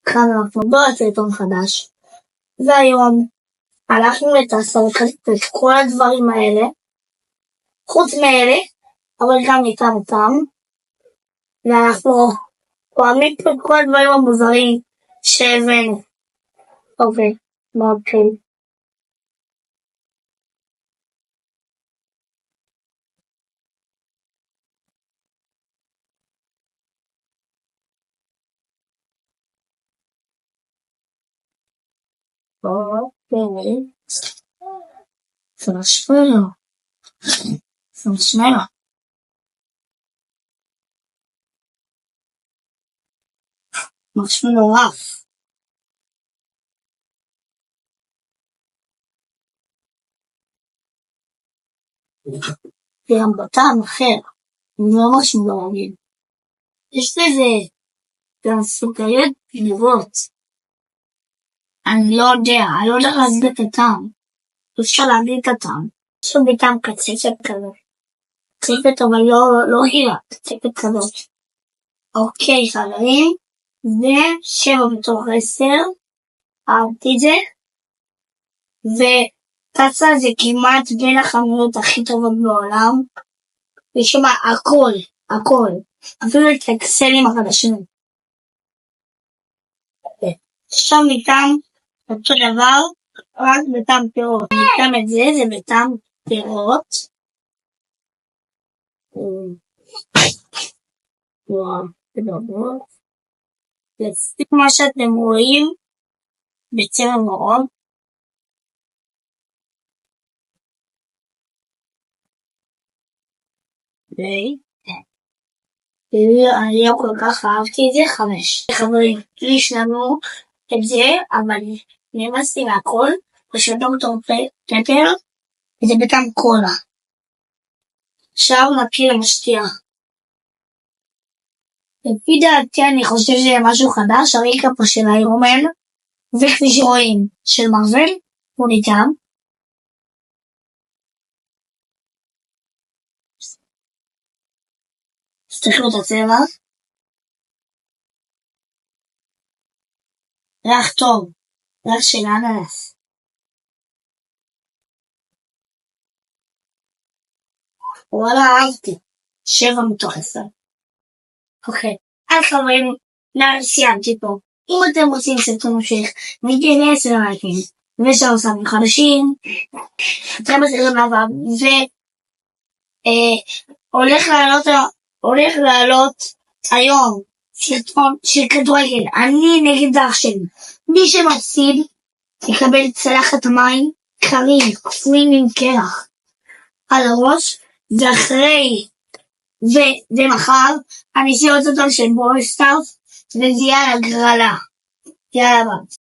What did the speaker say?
כאן אנחנו בסרטון חדש, והיום הלכנו לתעשות את כל הדברים האלה, חוץ מאלה, אבל גם ניתן אותם, ואנחנו אוהבים את כל הדברים המוזרים שהבאנו. אוקיי, מאוד קל. אוקיי, סמשמלו. משמלו רף. גם בטעם אחר, לא משמלו רגיל. יש לזה גם סוכריות גנובות. אני לא יודע להגיד את הטעם. אפשר להגיד את הטעם. יש לי טעם קצפת כזאת. קצפת אבל לא הילה, קצפת כזאת. אוקיי חברים, זה 7/10, אהבתי את זה. וטסה זה כמעט בין החנויות הכי טובות בעולם. יש שם הכל. אפילו את האקסלים החדשים. שם ניתן אותו דבר, רק בטעם פירות. ניתן את זה בטעם פירות. לפי מה שאתם רואים, בצבע ורוד. אני לא כל כך אהבתי את זה, 5. חברים, ישננו את זה, אבל נמאסתי מהכל, ושל דוקטור פפר, וזה בטעם קולה. עכשיו נתחיל למשתיע. לפי דעתי אני חושב שזה משהו חדש, הרקע פה של איירון מן, וכפי שרואים של מארוול, הוא ניתן. תסתכלו את הצבע. ריח טוב, ריח של אננס. וואלה אהבתי, 7/10. אוקיי, אז חברים, סיימתי פה. אם אתם רוצים סרטון המשך, ניתן 10 לייקים, ושאר סרטונים חדשים, אתם בסרטון הבא, הולך לעלות היום סרטון של כדורגל, אני נגד אח שלי. מי שמפסיד יקבל צלחת מים קרים, קפואים עם קרח על הראש, ומחר אני אעשה עוד סרטון של ברול סטארס, וזה יהיה על הגרלה. יאללה ביי.